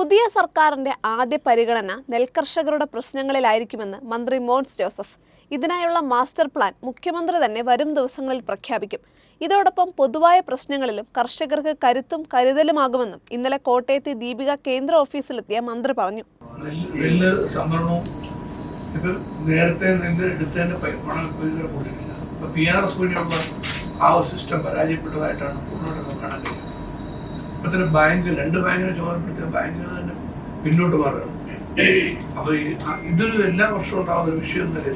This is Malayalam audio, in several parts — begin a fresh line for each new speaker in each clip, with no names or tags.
പുതിയ സർക്കാരിന്റെ ആദ്യ പരിഗണന നെൽകർഷകരുടെ പ്രശ്നങ്ങളിലായിരിക്കുമെന്ന് മന്ത്രി മോൻസ് ജോസഫ്. ഇതിനായുള്ള മാസ്റ്റർ പ്ലാൻ മുഖ്യമന്ത്രി തന്നെ വരും ദിവസങ്ങളിൽ പ്രഖ്യാപിക്കും. ഇതോടൊപ്പം പൊതുവായ പ്രശ്നങ്ങളിലും കർഷകർക്ക് കരുത്തും കരുതലുമാകുമെന്നും ഇന്നലെ കോട്ടയത്തെ ദീപിക കേന്ദ്ര ഓഫീസിലെത്തിയ മന്ത്രി പറഞ്ഞു.
നെല്ല് സംഭരണവും നേരത്തെ നെല്ല് എടുത്തതിന്റെ പണം ഇതുവരെ കൊടുത്തിട്ടില്ല. ഇപ്പൊ PRS വഴിയുള്ള ആ ഒരു സിസ്റ്റം പരാജയപ്പെട്ടതായിട്ടാണ് പൂർണ്ണമായിട്ട് കാണാൻ കഴിയുന്നത്. ഇപ്പത്തിന് രണ്ട് ബാങ്കിനെ ചുമതലപ്പെടുത്തിയ ബാങ്കുകൾ തന്നെ പിന്നോട്ട് മാറുകയാണ്. അപ്പൊ ഇതൊരു എല്ലാ വർഷവും ഉണ്ടാകുന്ന ഒരു വിഷയം തന്നെ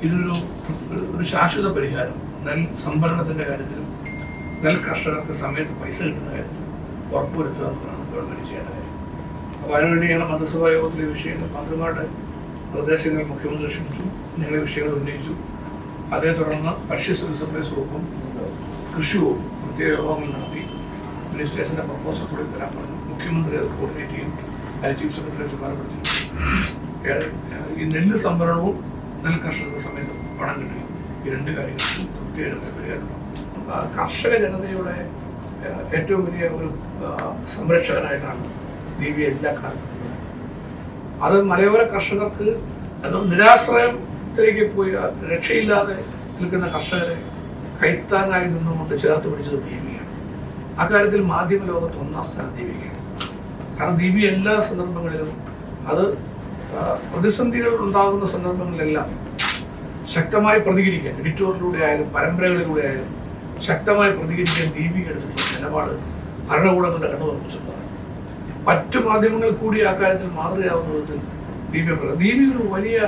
ഇതൊരു ശാശ്വത പരിഹാരം നെൽ സംഭരണത്തിന്റെ കാര്യത്തിലും നെൽ കർഷകർക്ക് സമയത്ത് പൈസ കിട്ടുന്ന കാര്യത്തിലും ഉറപ്പുവരുത്തുക എന്നുള്ളതാണ് ഗവൺമെന്റ് ചെയ്യേണ്ട കാര്യം. അപ്പോൾ അതിനുവേണ്ടിയാണ് മന്ത്രിസഭാ യോഗത്തിലെ വിഷയങ്ങൾ മന്ത്രിമാരുടെ നിർദ്ദേശങ്ങൾ മുഖ്യമന്ത്രി ക്ഷണിച്ചു, ഞങ്ങളെ വിഷയങ്ങൾ ഉന്നയിച്ചു. അതേ തുടർന്ന് ഭക്ഷ്യ സിവിൽ സപ്ലൈസ് വകുപ്പും കൃഷി വകുപ്പും പ്രത്യേക യോഗങ്ങൾ നടത്തി അഡ്മിനിസ്ട്രേഷന്റെ പ്രപ്പോസൽ കൂടി തരാൻ പറഞ്ഞു. മുഖ്യമന്ത്രി അത് കോർഡിനേറ്റ് ചെയ്യും. അതിന് ചീഫ് സെക്രട്ടറി ചുമതലപ്പെടുത്തി. ഈ നെല്ല് സംഭരണവും നെൽ കർഷകർക്ക് സമയത്ത് പണം കിട്ടുകയും ഈ രണ്ട് കാര്യങ്ങൾക്കും തൃപ്തികരമായ പരിഹാരമുണ്ടാകും. കർഷക ജനതയുടെ ഏറ്റവും വലിയ ഒരു സംരക്ഷകനായിട്ടാണ് ദീപിക എല്ലാ കാലത്തും. അത് മലയോര കർഷകർക്ക് നിരാശ്രയത്തിലേക്ക് പോയി രക്ഷയില്ലാതെ നിൽക്കുന്ന കർഷകരെ കൈത്താങ്ങായി നിന്നുകൊണ്ട് ചേർത്ത് പിടിച്ചത് ദീപികയാണ്. അക്കാര്യത്തിൽ മാധ്യമ ലോകത്ത് ഒന്നാം സ്ഥാനം ദീപികയാണ്. കാരണം ദീപിക എല്ലാ സന്ദർഭങ്ങളിലും അത് പ്രതിസന്ധികൾ ഉണ്ടാകുന്ന സന്ദർഭങ്ങളിലെല്ലാം ശക്തമായി പ്രതികരിക്കാൻ, എഡിറ്റോറിയലിലൂടെ ആയാലും പരമ്പരകളിലൂടെ ആയാലും ശക്തമായി പ്രതികരിക്കാൻ ദീപിക എടുത്തിട്ടുള്ള നിലപാട് ഭരണകൂടങ്ങളുടെ കണ്ണുറപ്പിച്ചിട്ടുള്ളതാണ്. മറ്റു മാധ്യമങ്ങൾ കൂടി ആ കാര്യത്തിൽ മാതൃകയാവുന്ന വിധത്തിൽ ദീപിക ഒരു വലിയ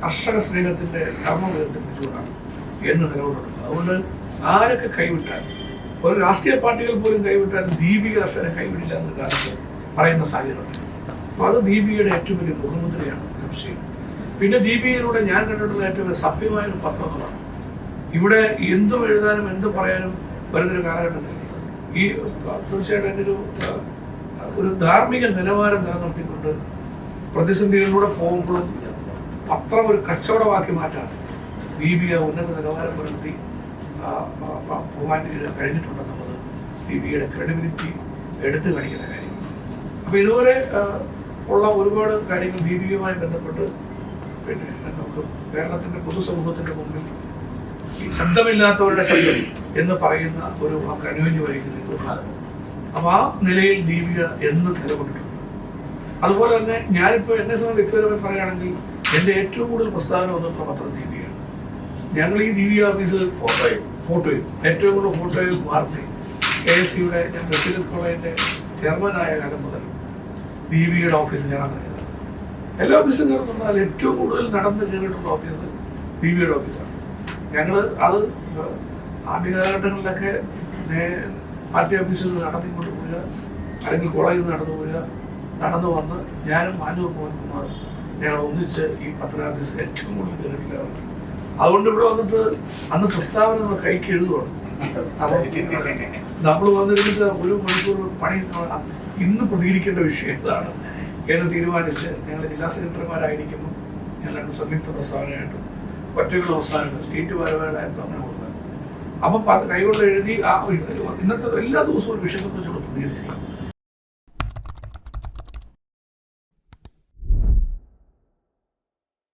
കർഷക സ്നേഹത്തിന്റെ ധർമ്മം ഉയർത്തിപ്പിടിച്ചുകൊണ്ടാണ് എന്ന് നിലകൊള്ളുന്നത്. അതുകൊണ്ട് ആരൊക്കെ കൈവിട്ടാൽ, ഒരു രാഷ്ട്രീയ പാർട്ടികൾ പോലും കൈവിട്ടാൽ ദീപിക കർഷകരെ കൈവിടില്ല എന്നൊരു കാലത്ത് പറയുന്ന സാഹചര്യമുണ്ട്. അപ്പോൾ അത് ദീപികയുടെ ഏറ്റവും വലിയ മുഖമുദ്രയാണ് സംശയം. പിന്നെ ദീപികയിലൂടെ ഞാൻ കണ്ടിട്ടുള്ള ഏറ്റവും വലിയ സഭ്യമായൊരു പത്രം എന്നുള്ളതാണ്. ഇവിടെ എന്തും എഴുതാനും എന്തും പറയാനും വരുന്നൊരു കാലഘട്ടത്തിൽ ഈ തീർച്ചയായിട്ടും എൻ്റെ ഒരു ധാർമ്മിക നിലവാരം നിലനിർത്തിക്കൊണ്ട് പ്രതിസന്ധികളിലൂടെ പോകുമ്പോഴും പത്രം ഒരു കച്ചവടമാക്കി മാറ്റാൻ ദീപിക ഉന്നത നിലവാരം പുലർത്തി പോകാൻ കഴിഞ്ഞിട്ടുണ്ടെന്നുള്ളത് ദീപികയുടെ ക്രെഡിബിലിറ്റി എടുത്തു കാണിക്കുന്ന കാര്യമാണ്. അപ്പോൾ ഇതുപോലെ ഉള്ള ഒരുപാട് കാര്യങ്ങൾ ദീപികയുമായി ബന്ധപ്പെട്ട് പിന്നെ നമുക്ക് കേരളത്തിൻ്റെ പൊതുസമൂഹത്തിൻ്റെ മുമ്പിൽ ഈ ശബ്ദമില്ലാത്തവരുടെ ശബ്ദം എന്ന് പറയുന്ന ഒരു അനുയോജ്യമായിരിക്കുന്ന ഇതൊന്നാണ്. അപ്പോൾ ആ നിലയിൽ ദീപിക എന്നും നിലകൊണ്ടിട്ടുണ്ട്. അതുപോലെ തന്നെ ഞാനിപ്പോൾ എന്നെ സംബന്ധിച്ച് വ്യക്തിപരമായി പറയുകയാണെങ്കിൽ എൻ്റെ ഏറ്റവും കൂടുതൽ പ്രസ്താവന വന്നിട്ടുള്ള പത്രം ദീപികയാണ്. ഞങ്ങൾ ഈ ദീപിക ഓഫീസിൽ ഫോട്ടോയും ഏറ്റവും കൂടുതൽ ഫോട്ടോയും വാർത്തയും KSCയുടെ ഞാൻ റെസിഡൻസ് കോളേജിൻ്റെ ചെയർമാനായ കാലം മുതൽ ദീപികയുടെ ഓഫീസ് ഞാനാണ് ചെയ്തത്. എല്ലാ ഓഫീസും കയറുന്നാൽ ഏറ്റവും കൂടുതൽ നടന്ന് കയറിയിട്ടുള്ള ഓഫീസ് ദീപികയുടെ ഓഫീസാണ്. ഞങ്ങൾ അത് ആദ്യ കാലഘട്ടങ്ങളിലൊക്കെ പാർട്ടി ഓഫീസിൽ നിന്ന് നടന്നിങ്ങോട്ട് പോരുക, അല്ലെങ്കിൽ കോളേജിൽ നിന്ന് നടന്നു പോരുക, നടന്നു വന്ന് ഞാനും മാനൂർ മോഹൻകുമാറും ഞങ്ങൾ ഒന്നിച്ച് ഈ പത്രാഫീസ് ഏറ്റവും കൂടുതൽ കയറിയിട്ടില്ല. അതുകൊണ്ട് ഇവിടെ വന്നിട്ട് അന്ന് പ്രസ്താവന നമ്മൾ കൈക്ക് എഴുതുവാണ്. നമ്മൾ വന്നിരുന്നിട്ട് ഒരു മണിക്കൂർ പണി ഇന്ന് പ്രതികരിക്കേണ്ട വിഷയം എന്താണ് എന്ന് തീരുമാനിച്ച് ഞങ്ങൾ ജില്ലാ സെക്രട്ടറിമാരായിരിക്കുമ്പോൾ ഞങ്ങൾ രണ്ട് സംയുക്ത പ്രസ്താവനയായിട്ടും ഒറ്റകളുടെ പ്രസ്താവനകൾ സ്റ്റേറ്റ് പരമായിട്ടും അങ്ങനെ കൊടുക്കുന്നത്. അപ്പം കൈകൊണ്ട് എഴുതി ഇന്നത്തെ എല്ലാ ദിവസവും ഒരു വിഷയത്തെക്കുറിച്ചുള്ള പ്രതികരിച്ചിരിക്കും.